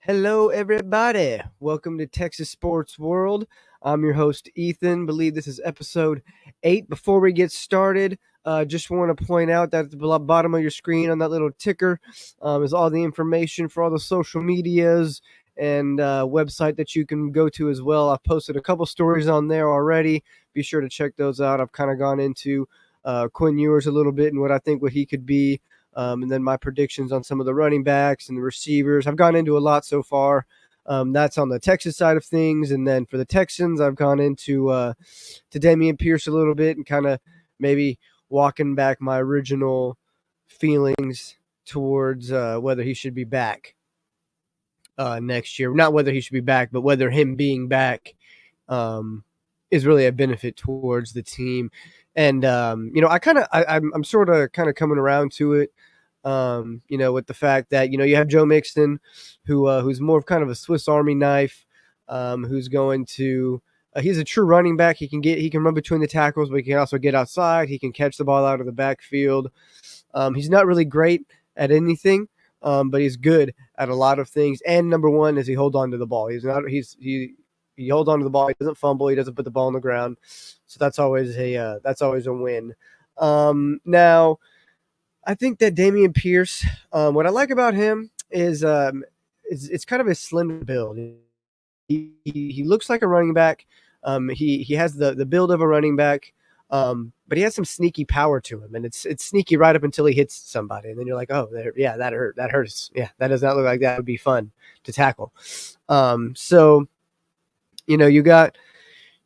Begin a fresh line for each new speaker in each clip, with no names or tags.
Hello, everybody. Welcome to Texas Sports World. I'm your host, Ethan. Believe this is episode 8. Before we get started, just want to point out that at the bottom of your screen on that little ticker is all the information for all the social medias and website that you can go to as well. I've posted a couple stories on there already. Be sure to check those out. I've kind of gone into Quinn Ewers a little bit and what he could be. And then my predictions on some of the running backs and the receivers. I've gone into a lot so far. That's on the Texas side of things. And then for the Texans, I've gone into to Dameon Pierce a little bit and kind of maybe walking back my original feelings towards whether he should be back next year. Not whether he should be back, but whether him being back is really a benefit towards the team. And I'm sort of kind of coming around to it. With the fact that you have Joe Mixon, who's more of kind of a Swiss Army knife, who's going to he's a true running back. He can run between the tackles, but he can also get outside. He can catch the ball out of the backfield. He's not really great at anything, but he's good at a lot of things. And number one is he holds on to the ball. He holds on to the ball. He doesn't fumble. He doesn't put the ball on the ground. So that's always a win. Now, I think that Dameon Pierce, what I like about him is it's kind of a slender build. He looks like a running back. He has the build of a running back, but he has some sneaky power to him, and it's sneaky right up until he hits somebody, and then you're like, oh, that hurt. That hurts. Yeah, that does not look like that would be fun to tackle. So you got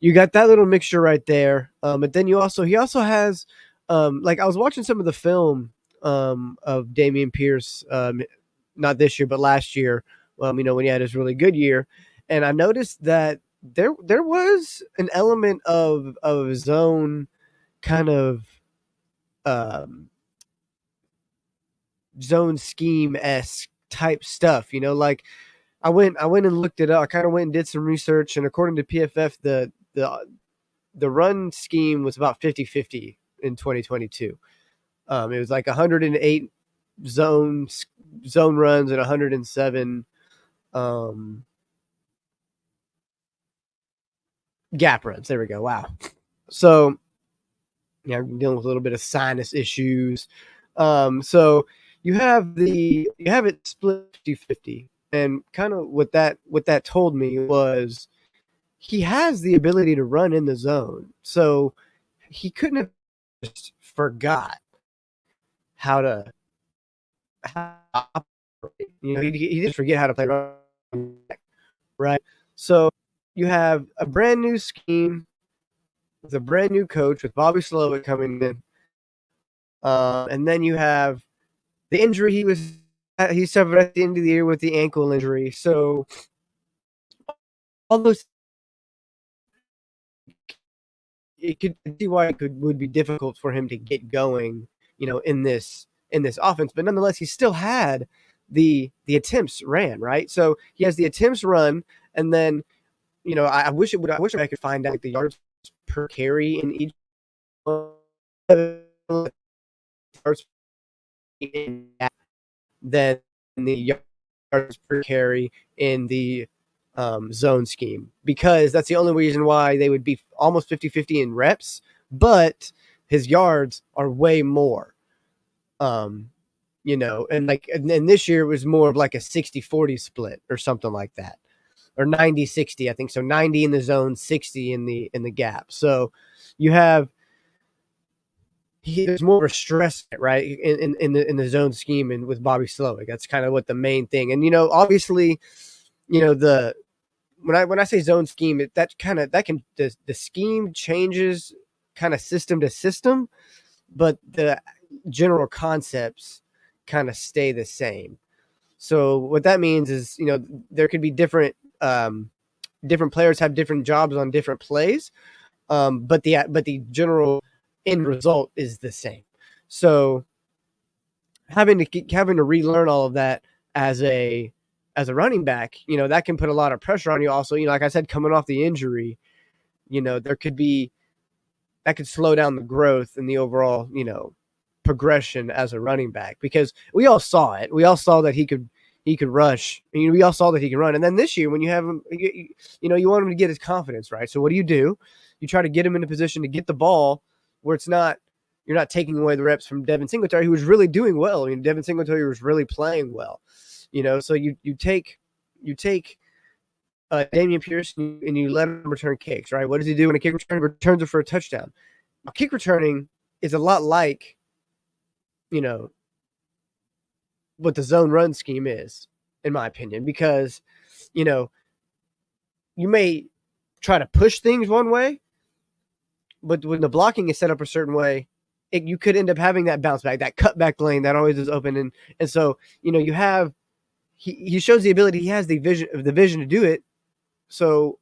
that little mixture right there. But then he also has like I was watching some of the film of Dameon Pierce, not this year, but last year, when he had his really good year. And I noticed that there was an element of zone kind of zone scheme-esque type stuff, like I went and looked it up. I kind of went and did some research, and according to PFF, the run scheme was about 50-50 in 2022. It was like 108 zone runs and 107 gap runs. There we go. Wow. So I'm dealing with a little bit of sinus issues. So you have it split 50-50. And kind of what that told me was he has the ability to run in the zone. So he couldn't have just forgot how to operate. He didn't forget how to play running back, right? So you have a brand new scheme with a brand new coach with Bobby Slowick coming in. And then you have the injury he suffered at the end of the year with the ankle injury. So all those, it could see why it would be difficult for him to get going, in this offense. But nonetheless, he still had the attempts ran, right? So he has the attempts run, and then I wish I could find out the yards per carry in each yards than the yards per carry in the zone scheme, because that's the only reason why they would be almost 50-50 in reps, but his yards are way more. And this year it was more of like a 60-40 split or something like that, or 90-60, I think. So 90 in the zone, 60 in the gap. So you have there's more of a stress, right, in the zone scheme and with Bobby Slowick. That's kind of what the main thing. And obviously, the when I say zone scheme, the scheme changes kind of system to system, but the general concepts kind of stay the same. So what that means is, there could be different players have different jobs on different plays, but the general end result is the same. So having to relearn all of that as a running back, that can put a lot of pressure on you. Also, like I said, coming off the injury, there could be that could slow down the growth and the overall, progression as a running back, because we all saw it. We all saw that he could he could rush. And, we all saw that he could run. And then this year, when you have him, you want him to get his confidence, right? So what do? You try to get him in a position to get the ball where it's not you're not taking away the reps from Devin Singletary, who was really doing well. I mean, Devin Singletary was really playing well. So you take Dameon Pierce and you let him return kicks, right? What does he do when a kick return returns it for a touchdown? Kick returning is a lot like, what the zone run scheme is, in my opinion, because, you may try to push things one way, but when the blocking is set up a certain way, you could end up having that bounce back, that cutback lane that always is open. And so, you have, he shows the ability, he has the vision to do it. So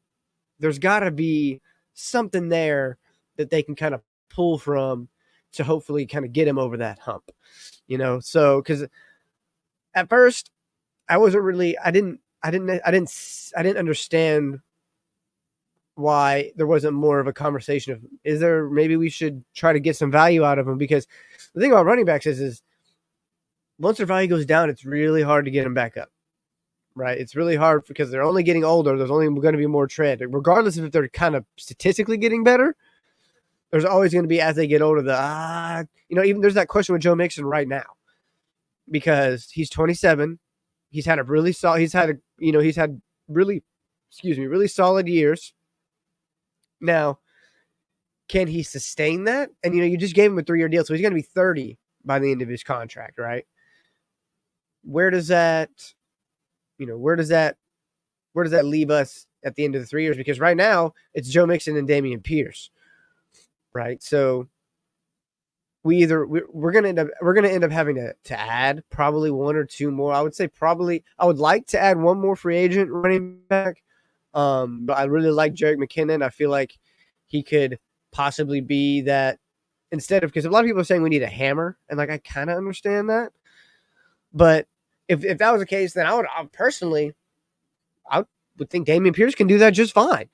there's got to be something there that they can kind of pull from to hopefully kind of get him over that hump, so because at first I wasn't really, I didn't understand why there wasn't more of a conversation of, is there, maybe we should try to get some value out of him, because the thing about running backs is once their value goes down, it's really hard to get them back up. Right. It's really hard because they're only getting older. There's only going to be more tread, regardless of if they're kind of statistically getting better. There's always going to be, as they get older, even there's that question with Joe Mixon right now, because he's 27. He's had really solid years. Now, can he sustain that? And, you just gave him a 3-year deal, so he's going to be 30 by the end of his contract, right? Where does that leave us at the end of the 3 years? Because right now it's Joe Mixon and Dameon Pierce, right? So we're gonna end up having to add probably one or two more. I would say I would like to add one more free agent running back, but I really like Jerick McKinnon. I feel like he could possibly be that, instead of, because a lot of people are saying we need a hammer, and I kind of understand that, but if that was the case, then I would think Dameon Pierce can do that just fine.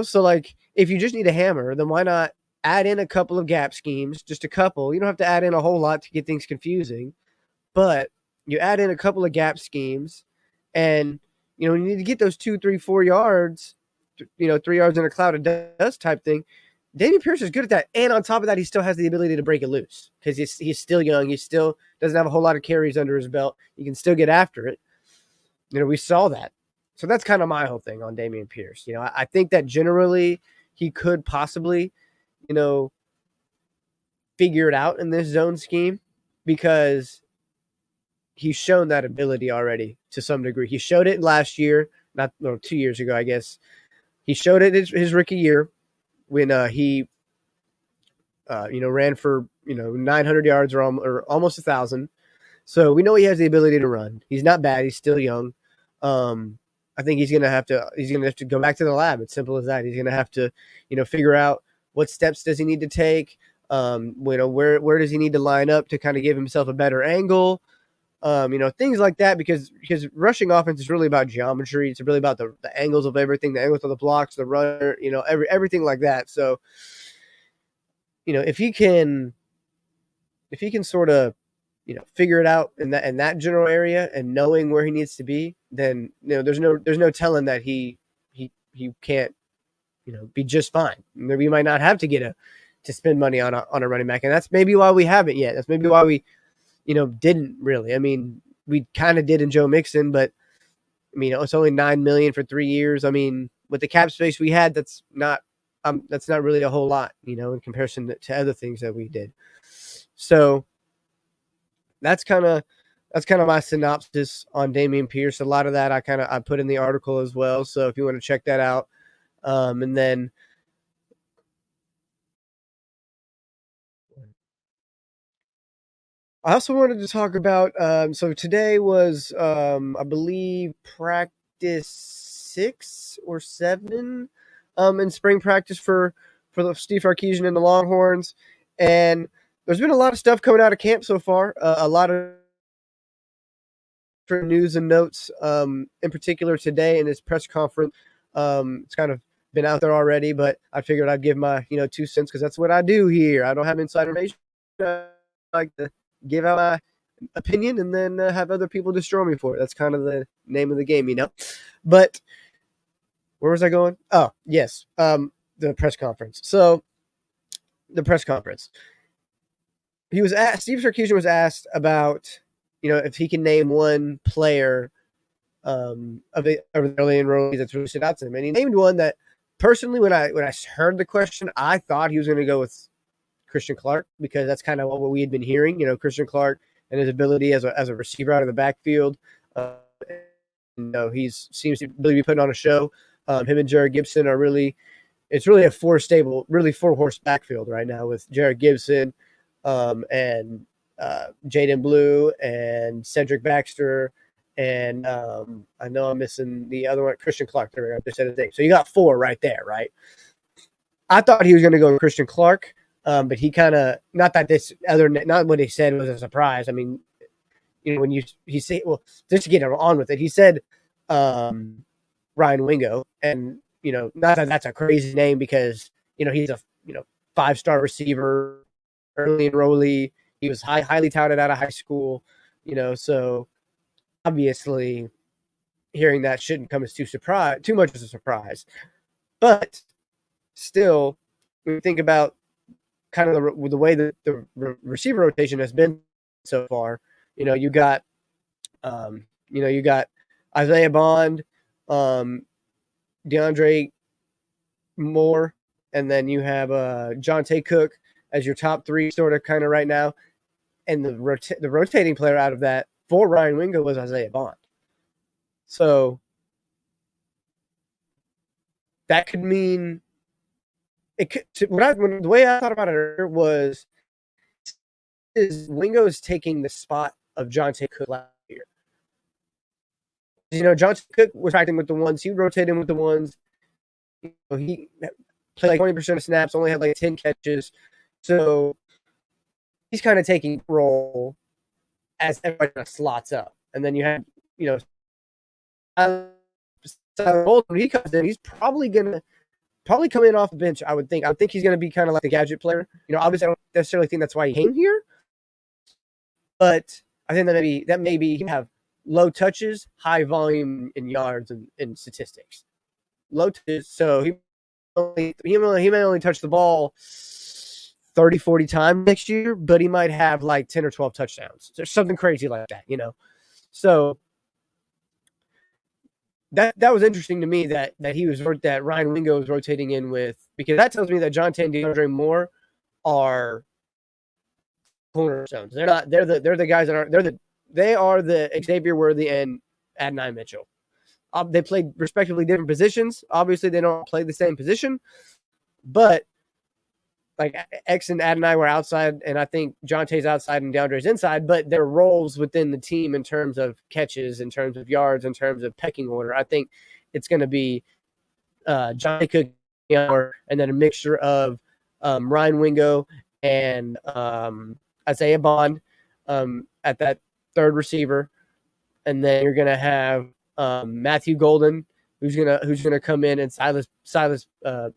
So if you just need a hammer, then why not add in a couple of gap schemes, just a couple. You don't have to add in a whole lot to get things confusing, but you add in a couple of gap schemes, and you need to get those 2, 3, 4 yards, 3 yards in a cloud of dust type thing. Dameon Pierce is good at that, and on top of that, he still has the ability to break it loose because he's still young. He still doesn't have a whole lot of carries under his belt. He can still get after it. We saw that. So that's kind of my whole thing on Dameon Pierce. I think that generally he could possibly, figure it out in this zone scheme, because he's shown that ability already to some degree. He showed it last year, 2 years ago, I guess. He showed it his rookie year when he, ran for 900 yards or almost 1,000. So we know he has the ability to run. He's not bad. He's still young. I think he's gonna have to go back to the lab. It's simple as that. He's gonna have to, figure out what steps does he need to take. Where does he need to line up to kind of give himself a better angle. Things like that, because rushing offense is really about geometry. It's really about the angles of everything, the angles of the blocks, the runner, everything like that. So, if he can sort of, figure it out in that general area and knowing where he needs to be, then, there's no telling that he can't, be just fine. Maybe you might not have to spend money on a running back. And that's maybe why we haven't yet. That's maybe why we, didn't really. I mean, we kind of did in Joe Mixon, but it's only $9 million for 3 years. I mean, with the cap space we had, that's not really a whole lot, in comparison to other things that we did. So that's kind of my synopsis on Dameon Pierce. A lot of that I put in the article as well. So if you want to check that out, and then I also wanted to talk about, so today was, I believe, practice 6 or 7 in spring practice for the Steve Sarkisian and the Longhorns. And there's been a lot of stuff coming out of camp so far, a lot of news and notes, in particular today in his press conference. It's kind of been out there already, but I figured I'd give my 2 cents, because that's what I do here. I don't have inside information. I like to give out opinion and then have other people destroy me for it. That's kind of the name of the game, But where was I going? Oh, yes, the press conference. So the press conference. He was asked. Steve Sarkisian was asked about, if he can name one player of the early enrollees that's really stood out to him, and he named one that personally, when I heard the question, I thought he was going to go with Christian Clark, because that's kind of what we had been hearing. Christian Clark and his ability as a receiver out of the backfield. He seems to really be putting on a show. Him and Jared Gibson are really. It's really a four-horse backfield right now with Jared Gibson, and Jaden Blue and Cedric Baxter, and I know I'm missing the other one, Christian Clark. There we go. I just said his name. So you got four right there, right? I thought he was going to go with Christian Clark, but he kind of not what he said was a surprise. I mean, when he say, well, just to get on with it, he said Ryan Wingo, and not that that's a crazy name, because he's a 5-star receiver, early enrollee. He was highly touted out of high school, so obviously hearing that shouldn't come as too much as a surprise. But still, when you think about kind of the way that the receiver rotation has been so far, you got Isaiah Bond, DeAndre Moore, and then you have Jonte Cook as your top three sort of kind of right now. And the rotating player out of that for Ryan Wingo was Isaiah Bond. So that could mean it could. The way I thought about it was Wingo is taking the spot of Jonte Cook last year. Jonte Cook was acting with the ones. He rotated with the ones. He played like 20% of snaps, only had like 10 catches. So he's kind of taking role as everybody kind of slots up. And then you have, when he comes in, he's probably come in off the bench, I would think. I think he's going to be kind of like the gadget player. Obviously, I don't necessarily think that's why he came here. But I think that maybe he have low touches, high volume in yards and statistics. Low touches, so he may only touch the ball 30, 40 times next year, but he might have like 10 or 12 touchdowns. There's something crazy like that, So that was interesting to me that Ryan Wingo was rotating in with, because that tells me that Jonte and DeAndre Moore are cornerstones. They're the guys that they are the Xavier Worthy and Adonai Mitchell. They played respectively different positions. Obviously, they don't play the same position, but like X and Adonai were outside, and I think Jonte's outside and DeAndre's inside, but their roles within the team in terms of catches, in terms of yards, in terms of pecking order, I think it's going to be Jonte Cook, and then a mixture of Ryan Wingo and Isaiah Bond at that third receiver, and then you're going to have Matthew Golden, who's gonna come in, and Silas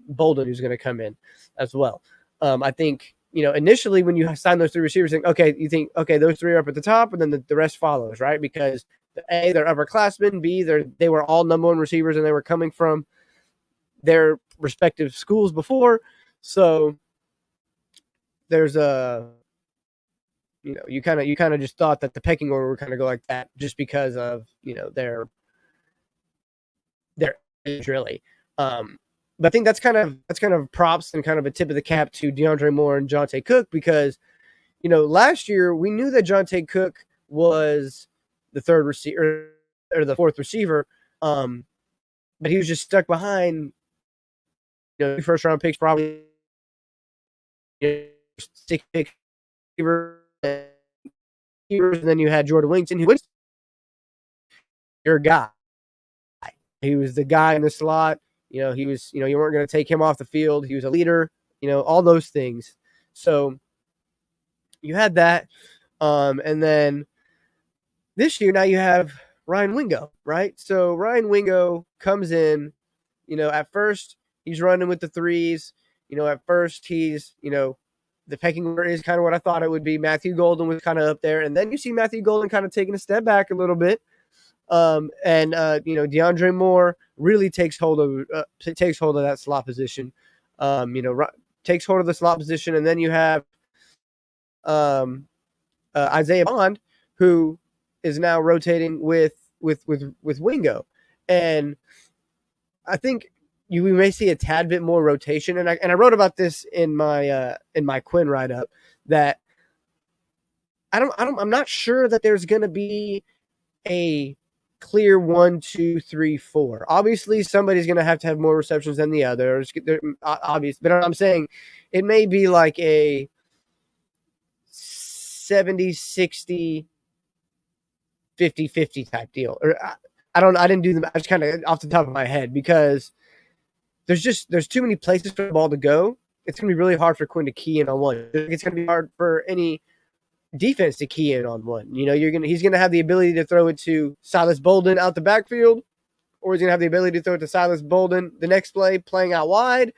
Bolden, who's going to come in as well. I think initially when you sign those three receivers, you think those three are up at the top, and then the rest follows, right? Because A, they're upperclassmen. B, they were all number one receivers, and they were coming from their respective schools before. So there's you kind of just thought that the pecking order would kind of go like that, just because of their age, really. But I think that's kind of props and kind of a tip of the cap to DeAndre Moore and Jonte Cook, because last year we knew that Jonte Cook was the third receiver or the fourth receiver, but he was just stuck behind first round picks, probably six pick receivers, and then you had Jordan Wington, who was your guy. He was the guy in the slot. He was, you weren't going to take him off the field. He was a leader, all those things. So you had that. And then this year, now you have Ryan Wingo, right? So Ryan Wingo comes in, at first he's running with the threes. At first he's, the pecking order is kind of what I thought it would be. Matthew Golden was kind of up there, and then you see Matthew Golden kind of taking a step back a little bit. DeAndre Moore really takes hold of that slot position. Takes hold of the slot position, and then you have Isaiah Bond, who is now rotating with Wingo, and I think we may see a tad bit more rotation. And I wrote about this in my Quinn write up that I'm not sure that there's going to be a clear 1, 2, 3, 4. Obviously, somebody's going to have more receptions than the other. Obvious, but I'm saying it may be like a 70, 60, 50, 50 type deal. Or I didn't do them. I just kind of off the top of my head because there's too many places for the ball to go. It's going to be really hard for Quinn to key in on one. It's going to be hard for any defense to key in on one. He's going to have the ability to throw it to Silas Bolden out the backfield, or he's going to have the ability to throw it to Silas Bolden the next play playing out wide,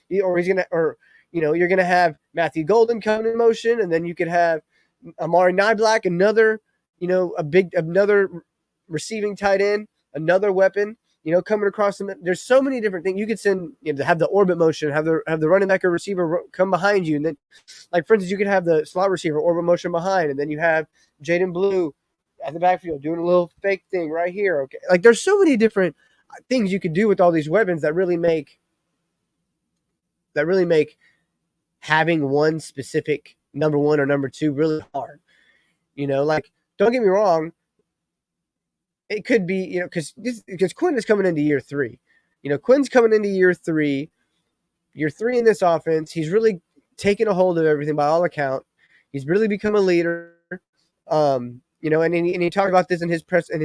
you're going to have Matthew Golden coming in motion, and then you could have Amari Niblack, another receiving tight end, another weapon, coming across them. There's so many different things you could send. Have the orbit motion, have the running back or receiver come behind you, and then, like for instance, you could have the slot receiver orbit motion behind, and then you have Jaden Blue at the backfield doing a little fake thing right here. Okay, like there's so many different things you could do with all these weapons that really make having one specific number one or number two really hard. Like don't get me wrong. It could be, because Quinn is coming into year 3. Quinn's coming into year 3 in this offense. He's really taken a hold of everything by all account. He's really become a leader. And he talked about this in his press and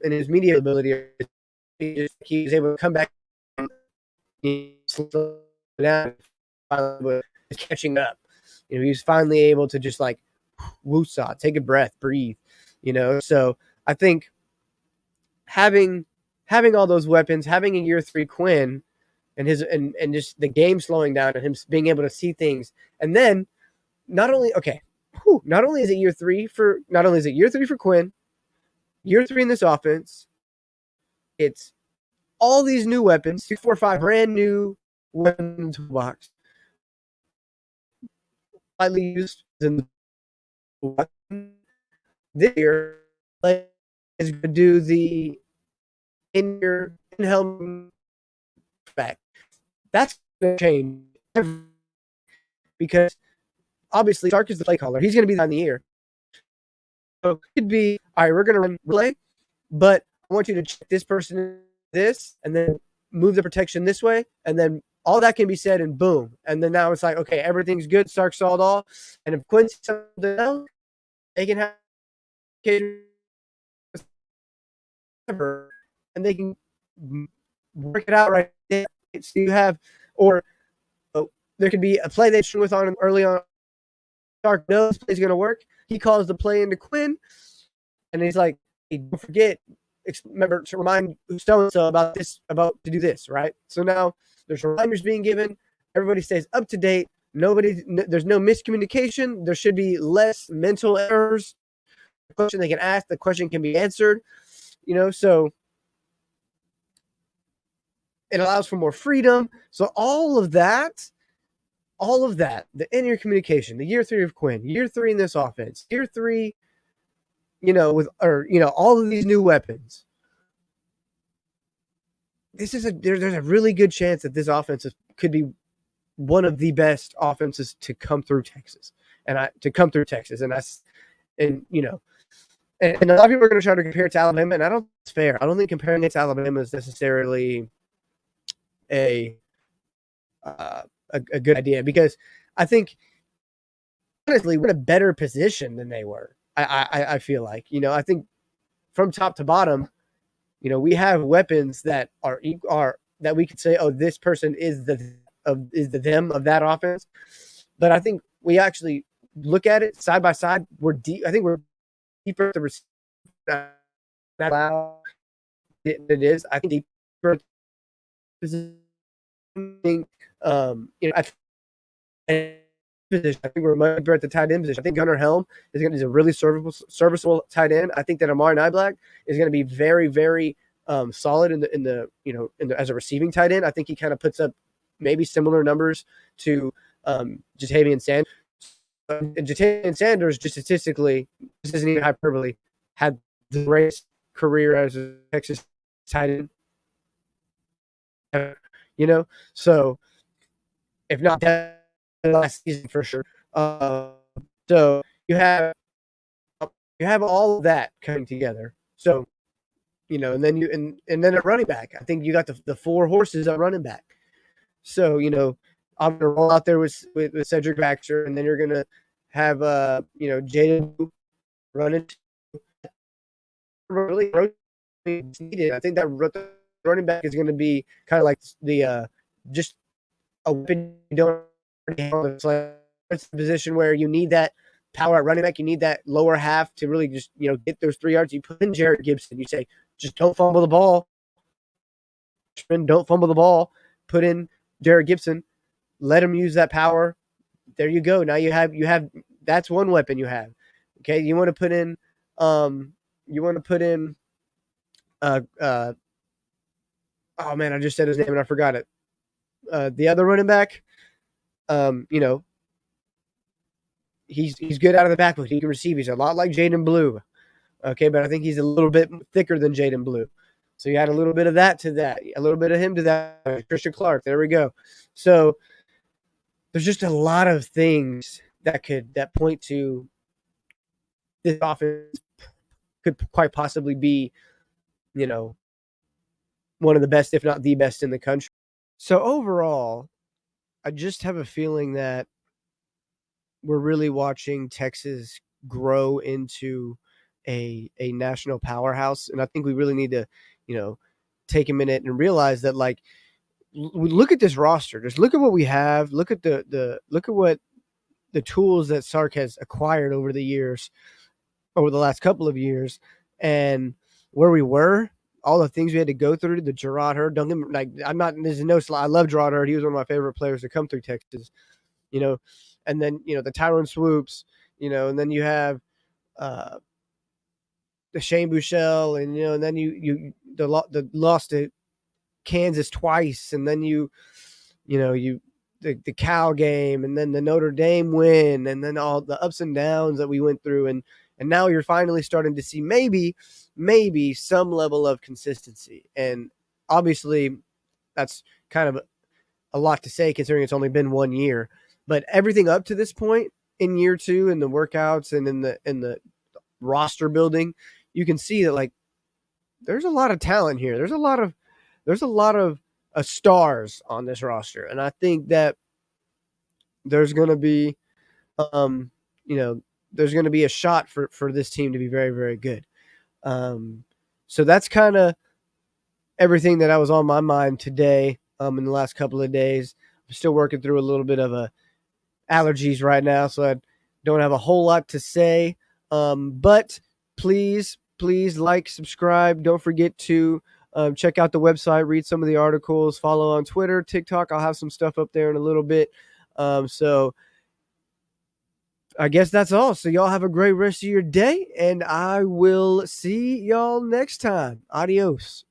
in his media ability. He was able to come back and slow down, finally catching up. He was finally able to just like woosah, take a breath, breathe. So I think having all those weapons, having a year 3 Quinn, and just the game slowing down and him being able to see things, and then not only is it year 3 for Quinn, year 3 in this offense, it's all these new weapons, 6, 4, 5 brand new weapons box, slightly used in the weapon this year is going to do the in-helmet back. That's going to change because obviously Sark is the play caller. He's going to be on the ear. So it could be, all right, we're going to run relay, but I want you to check this person this and then move the protection this way. And then all that can be said and boom. And then now it's like, okay, everything's good. Sark saw it all. And if Quinn sees something else, they can have and they can work it out right there. So you have, or there could be a play they should with on early on. Sark knows this play is going to work. He calls the play into Quinn, and he's like, hey, don't forget, remember to remind so-and-so about this, about to do this, right? So now there's reminders being given. Everybody stays up to date. There's no miscommunication. There should be less mental errors. The question they can ask, the question can be answered. So it allows for more freedom. So all of that, the in-ear communication, the year 3 of Quinn, year 3 in this offense, year 3, with all of these new weapons. There's a really good chance that this offense could be one of the best offenses to come through Texas, and a lot of people are going to try to compare it to Alabama, and I don't think it's fair. I don't think comparing it to Alabama is necessarily a good idea, because I think honestly we're in a better position than they were. I feel like, I think from top to bottom, we have weapons that are that we could say, oh, this person is the them of that offense. But I think we actually look at it side by side. We're deep. I think we're deeper at the receiver. It is. I think deeper. I position, I think we're much better at the tight end position. I think Gunnar Helm is a really serviceable tight end. I think that Amari Niblack is going to be very, very solid as a receiving tight end. I think he kind of puts up maybe similar numbers to Jatavian Sanders. And Jatavian Sanders, just statistically, this isn't even hyperbole, had the greatest career as a Texas tight end. So if not that last season for sure. So you have all of that coming together. So and then at running back, I think you got the four horses at running back. So I'm gonna roll out there with Cedric Baxter, and then you're gonna have Jaden running. Really needed. I think that running back is going to be kind of like the just a weapon you don't have. It's a position where you need that power at running back. You need that lower half to really just get those 3 yards. You put in Jared Gibson. You say just don't fumble the ball. Don't fumble the ball. Put in Jared Gibson. Let him use that power. There you go. Now you have that's one weapon you have. Okay, you want to put in oh man, I just said his name and I forgot it. The other running back, he's good out of the backfield. He can receive. He's a lot like Jaden Blue. Okay, but I think he's a little bit thicker than Jaden Blue. So you add a little bit of that to that, a little bit of him to that. Christian Clark, there we go. So there's just a lot of things that point to this offense could quite possibly be, one of the best, if not the best in the country. So overall, I just have a feeling that we're really watching Texas grow into a national powerhouse. And I think we really need to, take a minute and realize that, like, look at this roster. Just look at what we have. Look at look at what the tools that Sark has acquired over the last couple of years, and where we were, all the things we had to go through, the Gerard Hurd. Don't get me, like, I love Gerard Hurd. He was one of my favorite players to come through Texas, and then, the Tyrone Swoops, and then you have the Shane Buechele, and then the loss to Kansas twice, and then the Cal game, and then the Notre Dame win, and then all the ups and downs that we went through, and now you're finally starting to see maybe some level of consistency. And obviously that's kind of a lot to say considering it's only been 1 year, but everything up to this point in year 2, in the workouts and in the roster building, you can see that, like, there's a lot of talent here. There's a lot of stars on this roster. And I think that there's going to be, there's going to be a shot for this team to be very, very good. So that's kind of everything that I was on my mind today, in the last couple of days. I'm still working through a little bit of allergies right now, so I don't have a whole lot to say. But please like, subscribe. Don't forget to check out the website, read some of the articles, follow on Twitter, TikTok. I'll have some stuff up there in a little bit. So I guess that's all. So y'all have a great rest of your day, and I will see y'all next time. Adios.